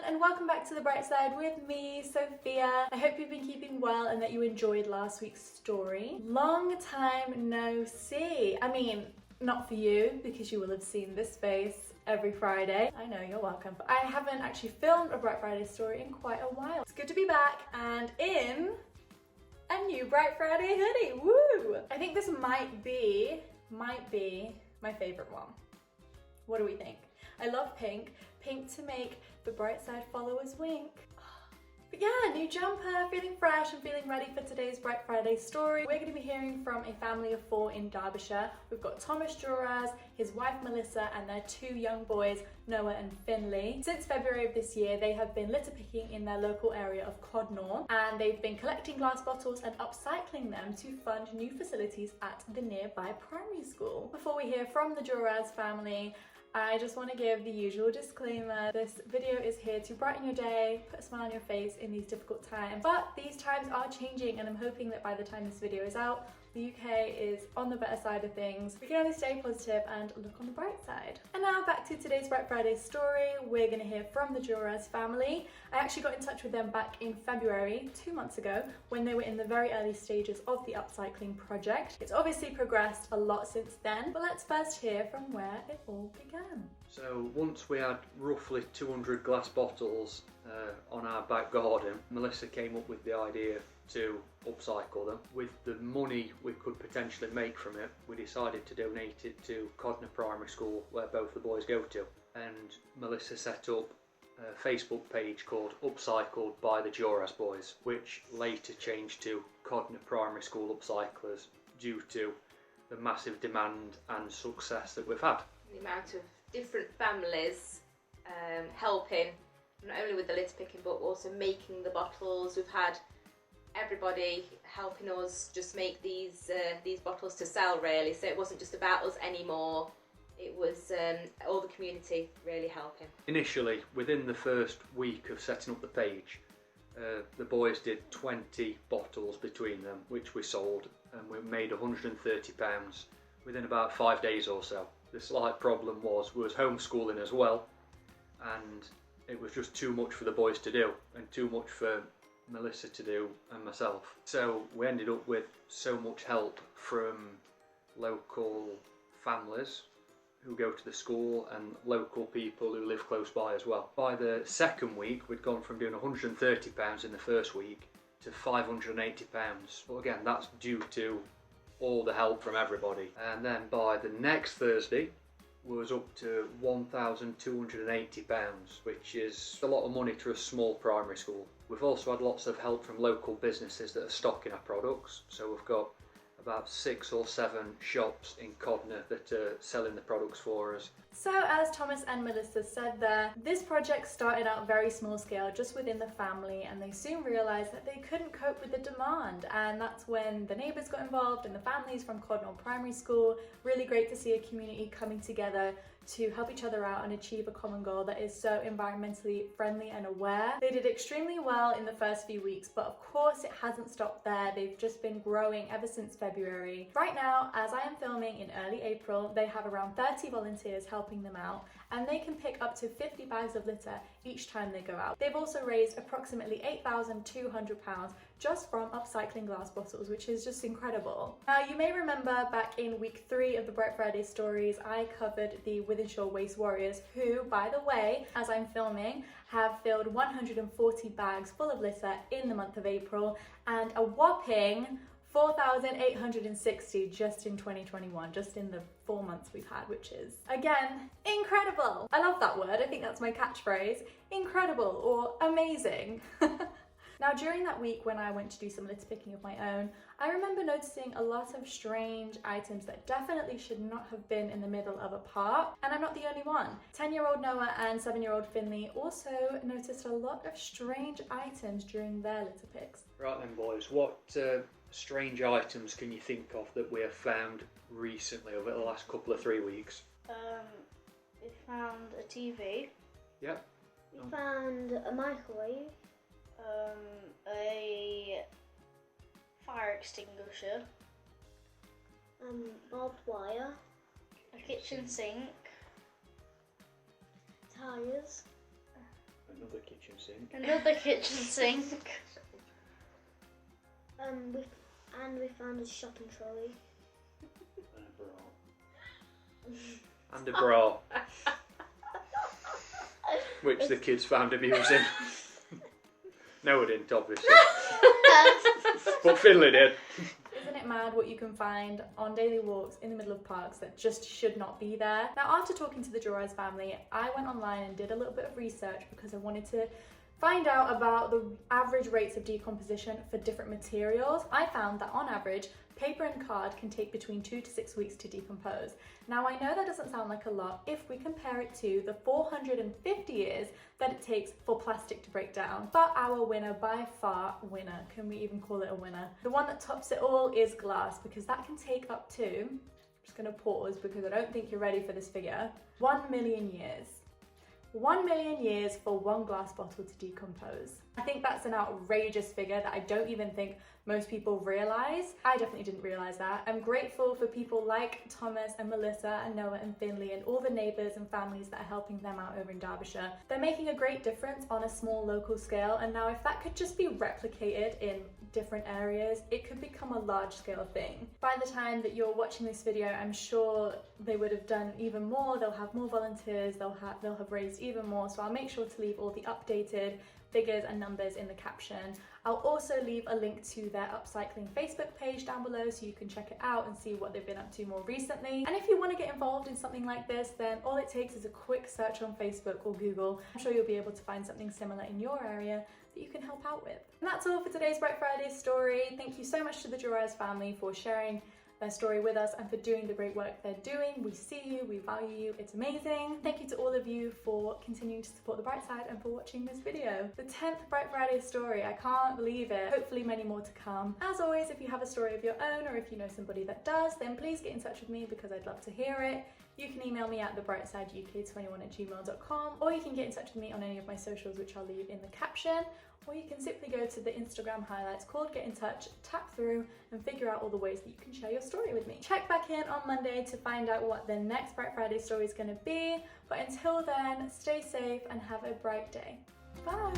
and welcome back to The Bright Side with me, Sophia. I hope you've been keeping well and that you enjoyed last week's story. Long time no see. I mean, not for you, because you will have seen this face every Friday. I know, you're welcome. But I haven't actually filmed a Bright Friday story in quite a while. It's good to be back and in a new Bright Friday hoodie, woo! I think this might be my favorite one. What do we think? I love pink. Pink to make the bright side followers wink. But yeah, new jumper, feeling fresh and feeling ready for today's Bright Friday story. We're going to be hearing from a family of 4 in Derbyshire. We've got Thomas Jorasz, his wife Melissa, and their 2 young boys, Noah and Finley. Since February of this year, they have been litter picking in their local area of Codnor, and they've been collecting glass bottles and upcycling them to fund new facilities at the nearby primary school. Before we hear from the Jorasz family, I just want to give the usual disclaimer. This video is here to brighten your day, put a smile on your face in these difficult times. But these times are changing, and I'm hoping that by the time this video is out, the UK is on the better side of things. We can only stay positive and look on the bright side. And now back to today's Bright Friday story. We're going to hear from the Jorasz family. I actually got in touch with them back in February, 2 months ago, when they were in the very early stages of the upcycling project. It's obviously progressed a lot since then, but let's first hear from where it all began. So once we had roughly 200 glass bottles on our back garden, Melissa came up with the idea to upcycle them. With the money we could potentially make from it, we decided to donate it to Codnor Primary School, where both the boys go to. And Melissa set up a Facebook page called Upcycled by the Jorasz boys, which later changed to Codnor Primary School Upcyclers due to the massive demand and success that we've had. The amount of different families helping, not only with the litter picking but also making the bottles. We've had everybody helping us just make these bottles to sell, really, so it wasn't just about us anymore. It was all the community really helping. Initially, within the first week of setting up the page, the boys did 20 bottles between them, which we sold, and we made £130 within about 5 days or so. The slight problem was we was homeschooling as well, and it was just too much for the boys to do and too much for Melissa to do and myself. So we ended up with so much help from local families who go to the school and local people who live close by as well. By the second week, we'd gone from doing £130 in the first week to £580. But again, that's due to all the help from everybody. And then by the next Thursday, we was up to £1,280, which is a lot of money to a small primary school. We've also had lots of help from local businesses that are stocking our products. So we've got about 6 or 7 shops in Codnor that are selling the products for us. So as Thomas and Melissa said there, this project started out very small scale, just within the family, and they soon realised that they couldn't cope with the demand, and that's when the neighbours got involved and the families from Codnor Primary School. Really great to see a community coming together to help each other out and achieve a common goal that is so environmentally friendly and aware. They did extremely well in the first few weeks, but of course it hasn't stopped there. They've just been growing ever since February. Right now, as I am filming in early April, they have around 30 volunteers helping them out, and they can pick up to 50 bags of litter each time they go out. They've also raised approximately £8,200 just from upcycling glass bottles, which is just incredible. Now, you may remember back in week 3 of the Bright Friday stories, I covered the Wythenshawe Waste Warriors, who, by the way, as I'm filming, have filled 140 bags full of litter in the month of April, and a whopping 4,860 just in 2021, just in the 4 months we've had, which is, again, incredible. I love that word. I think that's my catchphrase. Incredible or amazing. Now, during that week when I went to do some litter picking of my own, I remember noticing a lot of strange items that definitely should not have been in the middle of a park, and I'm not the only one. 10-year-old Noah and 7-year-old Finley also noticed a lot of strange items during their litter picks. Right then, boys, what strange items can you think of that we have found recently over the last couple of 3 weeks? We found a TV. Yep. We found a microwave. A fire extinguisher. Barbed wire. A kitchen sink. Tyres. Another kitchen sink. Another kitchen sink. We found a shopping trolley. And a bra. Which the kids found amusing. No, I didn't, obviously. But Finley did. Isn't it mad what you can find on daily walks in the middle of parks that just should not be there? Now, after talking to the Jorasz family, I went online and did a little bit of research because I wanted to find out about the average rates of decomposition for different materials. I found that on average, paper and card can take between 2 to 6 weeks to decompose. Now, I know that doesn't sound like a lot if we compare it to the 450 years that it takes for plastic to break down. But our winner, by far winner, can we even call it a winner? The one that tops it all is glass, because that can take up to, I'm just gonna pause because I don't think you're ready for this figure, 1 million years. 1 million years for one glass bottle to decompose. I think that's an outrageous figure that I don't even think most people realise. I definitely didn't realise that. I'm grateful for people like Thomas and Melissa and Noah and Finley and all the neighbours and families that are helping them out over in Derbyshire. They're making a great difference on a small local scale, and now if that could just be replicated in different areas, it could become a large scale thing. By the time that you're watching this video, I'm sure they would have done even more. They'll have more volunteers, they'll have raised even more, so I'll make sure to leave all the updated figures and numbers in the caption. I'll also leave a link to their upcycling Facebook page down below so you can check it out and see what they've been up to more recently. And if you want to get involved in something like this, then all it takes is a quick search on Facebook or Google. I'm sure you'll be able to find something similar in your area that you can help out with. And that's all for today's Bright Friday story. Thank you so much to the Jorasz family for sharing their story with us and for doing the great work they're doing. We see you, we value you, it's amazing. Thank you to all of you for continuing to support The Bright Side and for watching this video. The 10th Bright Friday story, I can't believe it. Hopefully many more to come. As always, if you have a story of your own or if you know somebody that does, then please get in touch with me because I'd love to hear it. You can email me at thebrightsideuk21@gmail.com, or you can get in touch with me on any of my socials, which I'll leave in the caption, or you can simply go to the Instagram highlights called Get In Touch, tap through and figure out all the ways that you can share your story with me. Check back in on Monday to find out what the next Bright Friday story is going to be, but until then, stay safe and have a bright day. Bye!